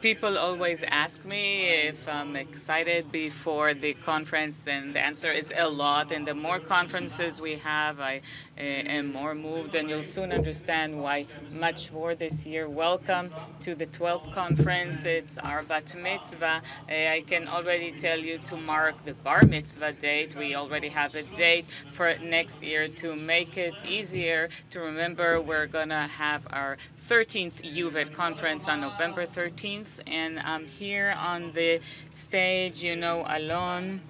People always ask me if I'm excited before the conference, and the answer is a lot. And the more conferences we have, I am more moved, and you'll soon understand why much more this year. Welcome to the 12th conference. It's our bat mitzvah. I can already tell you to mark the bar mitzvah date. We already have a date for next year. To make it easier to remember, we're going to have our 13th UVID conference on November 13th. And here on the stage, you know, Alon,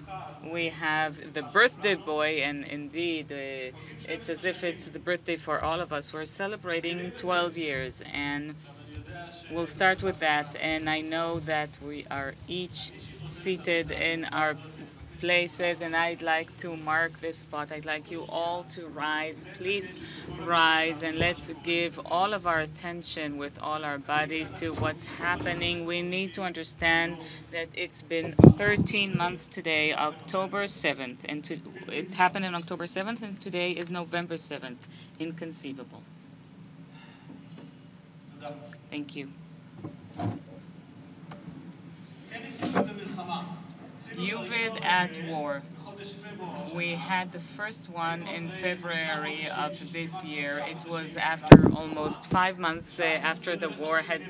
we have the birthday boy, and indeed, it's as if it's the birthday for all of us. We're celebrating 12 years, and we'll start with that. And I know that we are each seated in our places, and I'd like to mark this spot. I'd like you all to rise. Please rise, and let's give all of our attention with all our body to what's happening. We need to understand that it's been 13 months today, October 7th, and it happened on October 7th, and today is November 7th. Inconceivable. Thank you. UVID at war. We had the first one in February of this year. It was after almost 5 months after the war had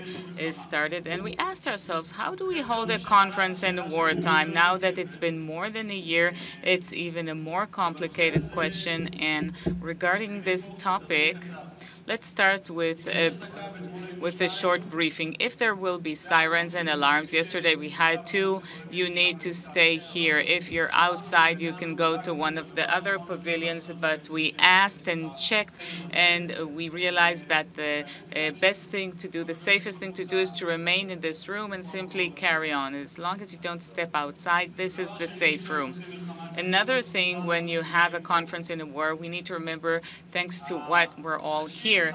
started, and we asked ourselves, how do we hold a conference in wartime? Now that it's been more than a year, it's even a more complicated question. And regarding this topic, let's start with a short briefing. If there will be sirens and alarms, yesterday we had two. You need to stay here. If you're outside, you can go to one of the other pavilions. But we asked and checked, and we realized that the best thing to do, the safest thing to do, is to remain in this room and simply carry on. As long as you don't step outside, this is the safe room. Another thing, when you have a conference in a war, we need to remember, thanks to what we're all here,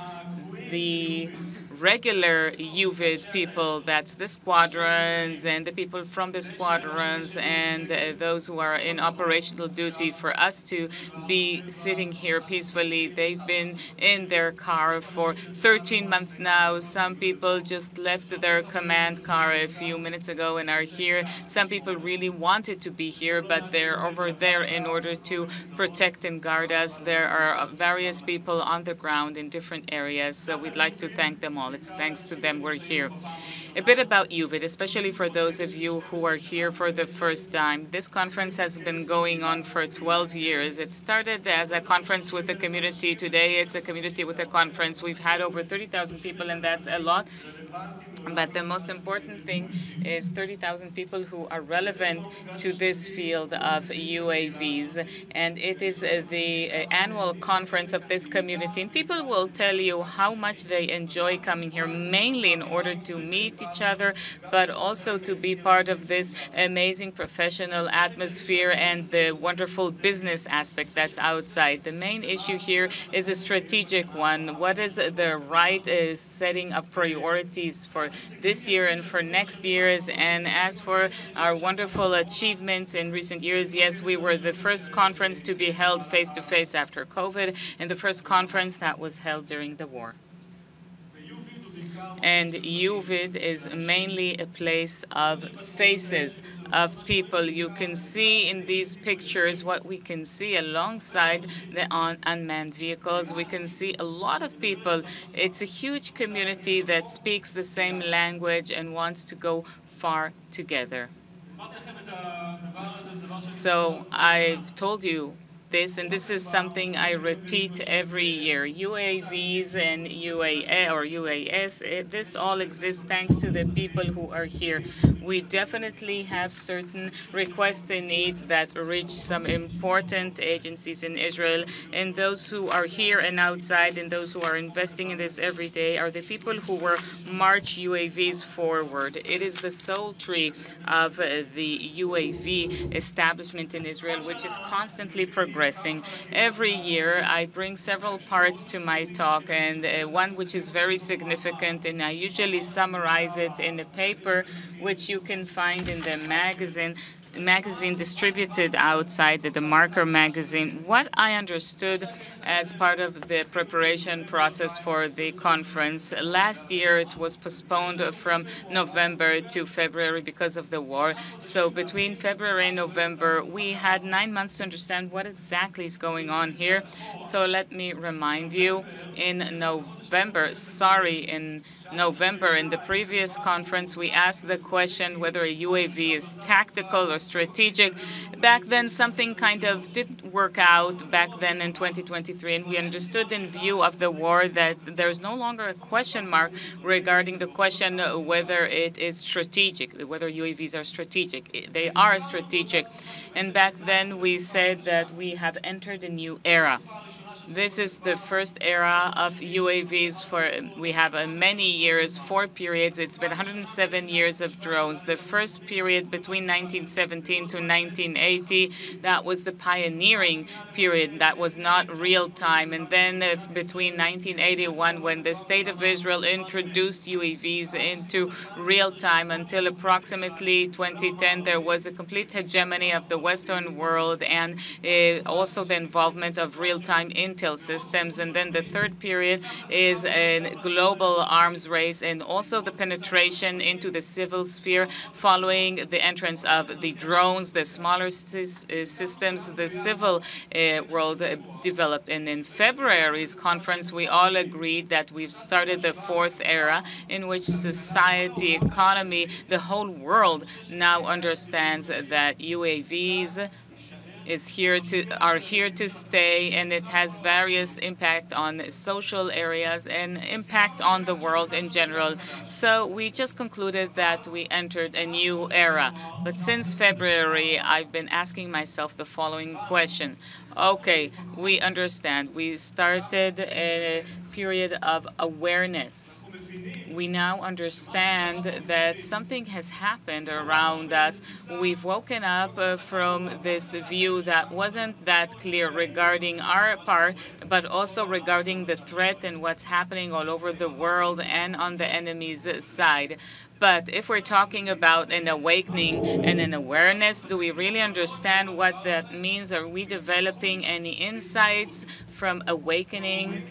the regular UVID people, that's the squadrons and the people from the squadrons and those who are in operational duty, for us to be sitting here peacefully. They've been in their car for 13 months now. Some people just left their command car a few minutes ago and are here. Some people really wanted to be here, but they're over there in order to protect and guard us. There are various people on the ground in different areas, so we'd like to thank them all. It's thanks to them we're here. A bit about UVID, especially for those of you who are here for the first time. This conference has been going on for 12 years. It started as a conference with a community. Today it's a community with a conference. We've had over 30,000 people, and that's a lot. But the most important thing is 30,000 people who are relevant to this field of UAVs. And it is the annual conference of this community. And people will tell you how much they enjoy coming here, mainly in order to meet each other, but also to be part of this amazing professional atmosphere and the wonderful business aspect that's outside. The main issue here is a strategic one. What is the right setting of priorities for this year and for next years? And as for our wonderful achievements in recent years, yes, we were the first conference to be held face-to-face after COVID, and the first conference that was held during the war. And UVID is mainly a place of faces, of people. You can see in these pictures what we can see alongside the unmanned vehicles. We can see a lot of people. It's a huge community that speaks the same language and wants to go far together. So I've told you this, and this is something I repeat every year. UAVs and UAS, this all exists thanks to the people who are here. We definitely have certain requests and needs that reach some important agencies in Israel, and those who are here and outside and those who are investing in this every day are the people who will march UAVs forward. It is the soul tree of the UAV establishment in Israel, which is constantly progressing. Every year, I bring several parts to my talk, and one which is very significant, and I usually summarize it in a paper which you can find in the magazine distributed outside, the Marker magazine. What I understood as part of the preparation process for the conference. Last year, it was postponed from November to February because of the war. So between February and November, we had 9 months to understand what exactly is going on here. So let me remind you, in November, in the previous conference, we asked the question whether a UAV is tactical or strategic. Back then, something kind of didn't work out back then in 2023, and we understood in view of the war that there's no longer a question mark regarding the question whether it is strategic, whether UAVs are strategic. They are strategic. And back then, we said that we have entered a new era. This is the first era of UAVs we have many years, 4 periods. It's been 107 years of drones. The first period between 1917 to 1980, that was the pioneering period. That was not real time. And then between 1981, when the State of Israel introduced UAVs into real time, until approximately 2010, there was a complete hegemony of the Western world and also the involvement of real-time intel systems. And then the third period is a global arms race and also the penetration into the civil sphere following the entrance of the drones, the smaller systems, the civil world developed. And in February's conference, we all agreed that we've started the fourth era in which society, economy, the whole world now understands that UAVs are here to stay, and it has various impact on social areas and impact on the world in general. So we just concluded that we entered a new era. But since February, I've been asking myself the following question. Okay, we understand. We started a period of awareness. We now understand that something has happened around us. We've woken up from this view that wasn't that clear regarding our part, but also regarding the threat and what's happening all over the world and on the enemy's side. But if we're talking about an awakening and an awareness, do we really understand what that means? Are we developing any insights from awakening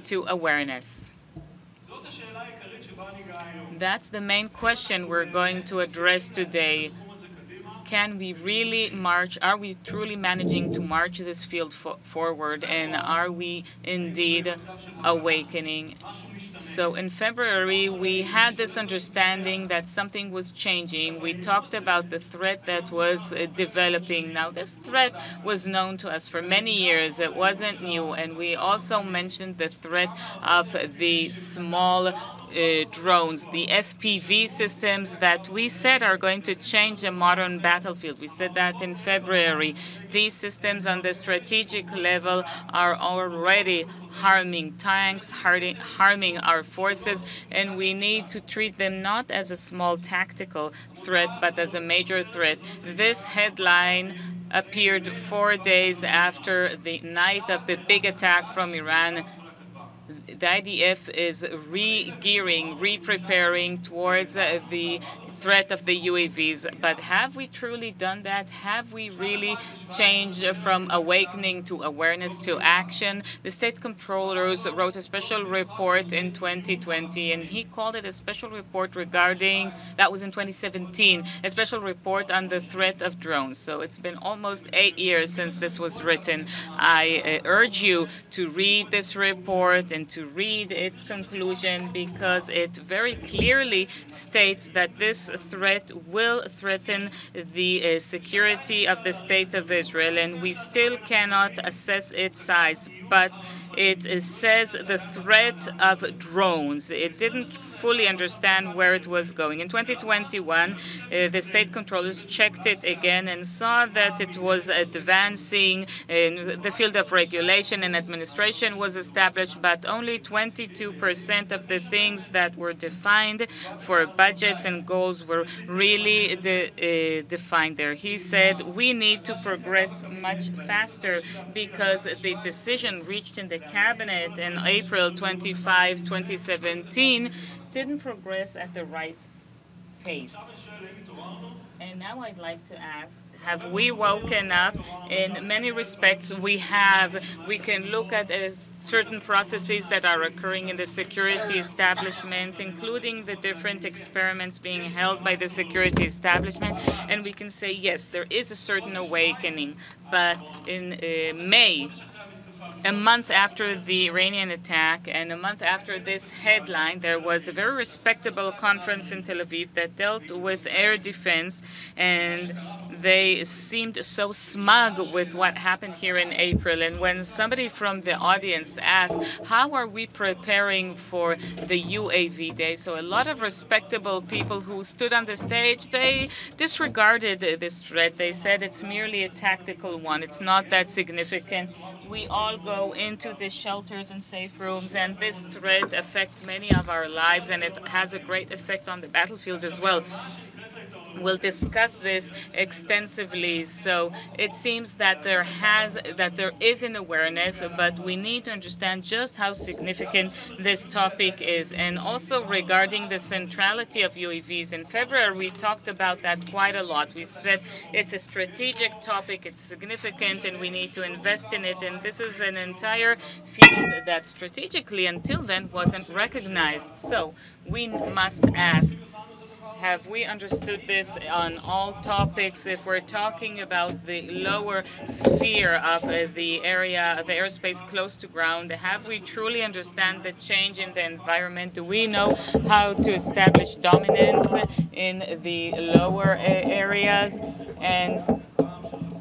to awareness? That's the main question we're going to address today. Can we really march? Are we truly managing to march this field forward? And are we indeed awakening? So in February, we had this understanding that something was changing. We talked about the threat that was developing. Now, this threat was known to us for many years. It wasn't new. And we also mentioned the threat of the small drones, the FPV systems that we said are going to change a modern battlefield. We said that in February. These systems on the strategic level are already harming tanks, harming our forces, and we need to treat them not as a small tactical threat, but as a major threat. This headline appeared 4 days after the night of the big attack from Iran. The IDF is re-gearing, re-preparing towards the threat of the UAVs. But have we truly done that? Have we really changed from awakening to awareness to action? The state controllers wrote a special report in 2020, and he called it a special report regarding, that was in 2017, a special report on the threat of drones. So it's been almost 8 years since this was written. I urge you to read this report and to read its conclusion, because it very clearly states that this threat will threaten the security of the State of Israel, and we still cannot assess its size. But it says the threat of drones. It didn't fully understand where it was going. In 2021, the state controllers checked it again and saw that it was advancing. In the field of regulation and administration was established, but only 22% of the things that were defined for budgets and goals were really defined there. He said we need to progress much faster, because the decision reached in the cabinet in April 25, 2017 didn't progress at the right pace. And now I'd like to ask, have we woken up? In many respects, we can look at certain processes that are occurring in the security establishment, including the different experiments being held by the security establishment, and we can say, yes, there is a certain awakening. But in May, a month after the Iranian attack and a month after this headline, there was a very respectable conference in Tel Aviv that dealt with air defense, and they seemed so smug with what happened here in April. And when somebody from the audience asked, how are we preparing for the UAV day? So a lot of respectable people who stood on the stage, they disregarded this threat. They said it's merely a tactical one. It's not that significant. We all go into the shelters and safe rooms, and this threat affects many of our lives, and it has a great effect on the battlefield as well. We'll discuss this extensively. So it seems that there is an awareness, but we need to understand just how significant this topic is. And also regarding the centrality of UAVs, in February we talked about that quite a lot. We said it's a strategic topic, it's significant, and we need to invest in it. And this is an entire field that strategically until then wasn't recognized. So we must ask, have we understood this on all topics? If we're talking about the lower sphere of the area, the airspace close to ground, have we truly understand the change in the environment? Do we know how to establish dominance in the lower areas? And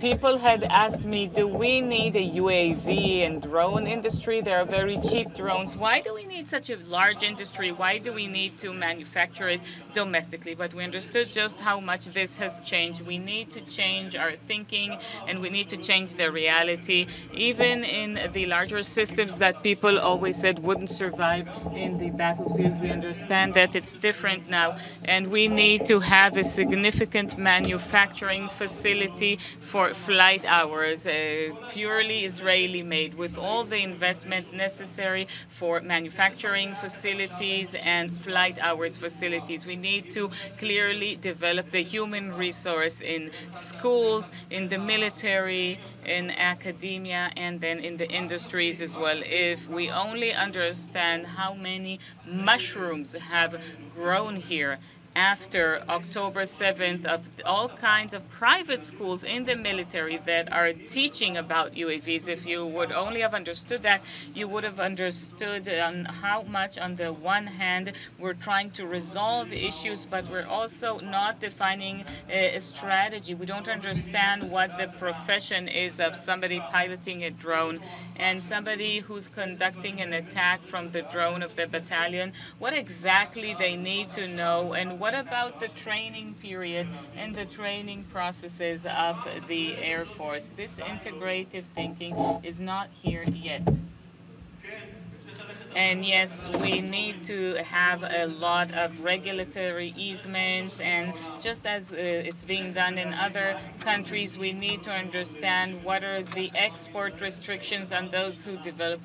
people had asked me, do we need a UAV and drone industry? There are very cheap drones. Why do we need such a large industry? Why do we need to manufacture it domestically? But we understood just how much this has changed. We need to change our thinking, and we need to change the reality. Even in the larger systems that people always said wouldn't survive in the battlefield, we understand that it's different now, and we need to have a significant manufacturing facility for flight hours, purely Israeli made, with all the investment necessary for manufacturing facilities and flight hours facilities. We need to clearly develop the human resource in schools, in the military, in academia, and then in the industries as well. If we only understand how many mushrooms have grown here after October 7th, of all kinds of private schools in the military that are teaching about UAVs. If you would only have understood that, you would have understood how much, on the one hand, we're trying to resolve issues, but we're also not defining a strategy. We don't understand what the profession is of somebody piloting a drone and somebody who's conducting an attack from the drone of the battalion, what exactly they need to know, and what about the training period and the training processes of the Air Force? This integrative thinking is not here yet. And yes, we need to have a lot of regulatory easements, and just as it's being done in other countries, we need to understand what are the export restrictions on those who develop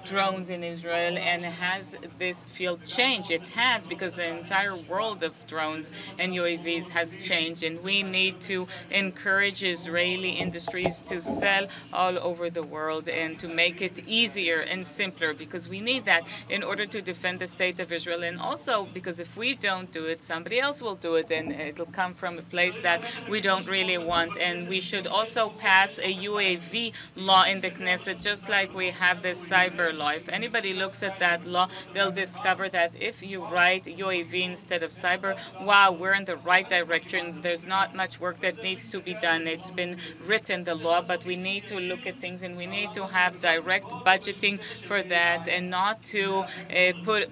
drones in Israel, and has this field changed? It has, because the entire world of drones and UAVs has changed, and we need to encourage Israeli industries to sell all over the world and to make it easier and simpler, because we need that in order to defend the state of Israel, and also because if we don't do it, somebody else will do it, and it'll come from a place that we don't really want. And we should also pass a UAV law in the Knesset, just like we have this cyber law. If anybody looks at that law, they'll discover that if you write UAV instead of cyber, wow, we're in the right direction. There's not much work that needs to be done. It's been written, the law, but we need to look at things, and we need to have direct budgeting for that, and not to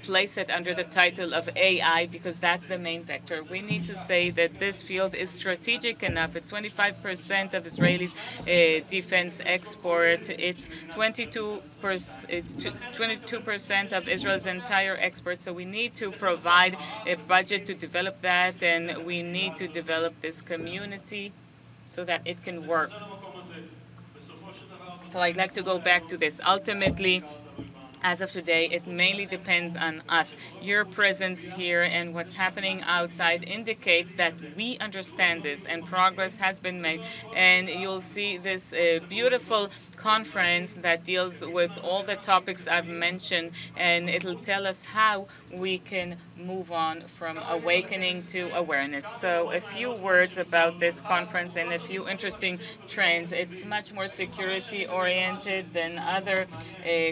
place it under the title of AI, because that's the main vector. We need to say that this field is strategic enough. It's 25% of Israelis' defense export. It's 22% of Israel's entire export. So we need to provide a budget to develop that, and we need to develop this community so that it can work. So I'd like to go back to this. Ultimately, As of today, it mainly depends on us. Your presence here and what's happening outside indicates that we understand this and progress has been made. And you'll see this beautiful conference that deals with all the topics I've mentioned, and it'll tell us how we can move on from awakening to awareness. So a few words about this conference and a few interesting trends. It's much more security oriented than other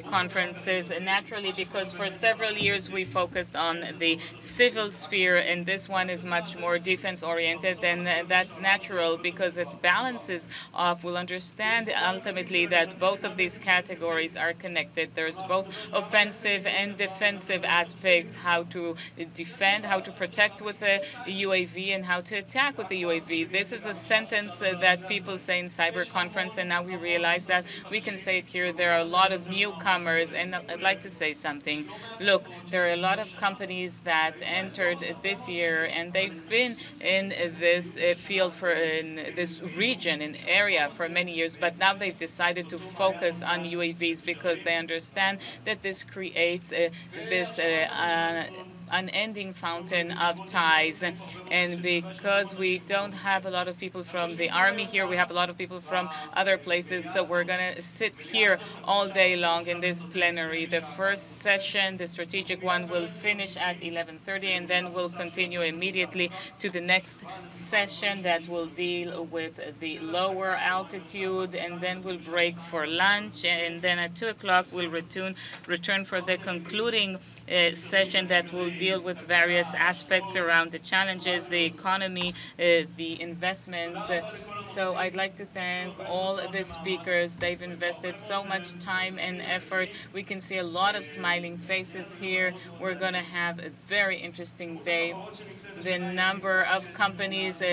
conferences, naturally, because for several years we focused on the civil sphere, and this one is much more defense oriented. And that's natural because it balances off. We'll understand ultimately that both of these categories are connected. There's both offensive and defensive aspects, how to defend, how to protect with the UAV, and how to attack with the UAV. This is a sentence that people say in cyber conference, and now we realize that we can say it here. There are a lot of newcomers, and I'd like to say something. Look, there are a lot of companies that entered this year, and they've been in this field in this region, an area for many years, but now they've decided to focus on UAVs because they understand that this creates this unending fountain of ties. And because we don't have a lot of people from the army here, we have a lot of people from other places, so we're going to sit here all day long in this plenary. The first session, the strategic one, will finish at 11:30, and then we'll continue immediately to the next session that will deal with the lower altitude, and then we'll break for lunch, and then at 2 o'clock we'll return for the concluding session that will deal with various aspects around the challenges, the economy, the investments. So I'd like to thank all the speakers. They've invested so much time and effort. We can see a lot of smiling faces here. We're going to have a very interesting day. The number of companies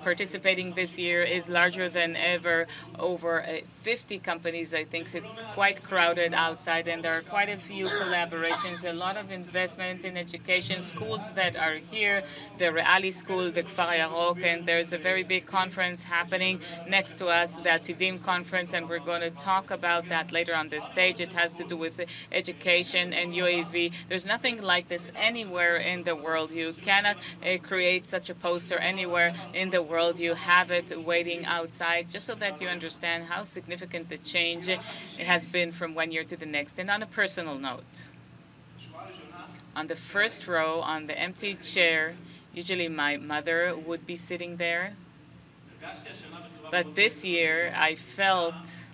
participating this year is larger than ever. Over 50 companies, I think. It's quite crowded outside, and there are quite a few collaborations, a lot of investment in education, schools that are here, the Reali School, the Kfar Yarok, and there's a very big conference happening next to us, the Atidim conference, and we're going to talk about that later on the stage. It has to do with education and UAV. There's nothing like this anywhere in the world. You cannot create such a poster anywhere in the world. You have it waiting outside, just so that you understand how significant the change has been from one year to the next. And on a personal note, on the first row, on the empty chair, usually my mother would be sitting there. But this year, I felt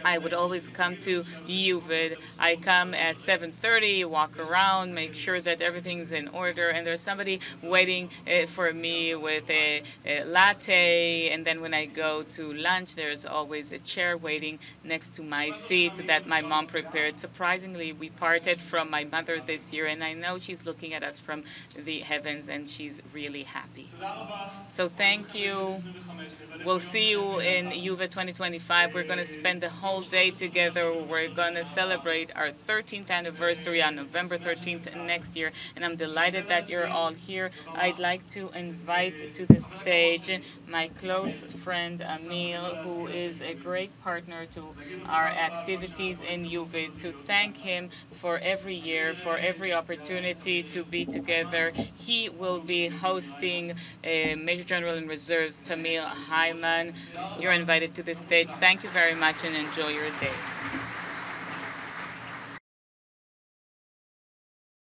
I would always come to UVID. I come at 7:30, walk around, make sure that everything's in order, and there's somebody waiting for me with a latte. And then when I go to lunch, there's always a chair waiting next to my seat that my mom prepared. Surprisingly, we parted from my mother this year, and I know she's looking at us from the heavens, and she's really happy. So thank you. We'll see you in UVID 2025. We're going to spend the whole day together. We're going to celebrate our 13th anniversary on November 13th next year, and I'm delighted that you're all here. I'd like to invite to the stage my close friend Emil, who is a great partner to our activities in UVID, to thank him for every year, for every opportunity to be together. He will be hosting Major General in Reserves Tamir Hyman. You're invited to the stage. Thank you very much and enjoy your day.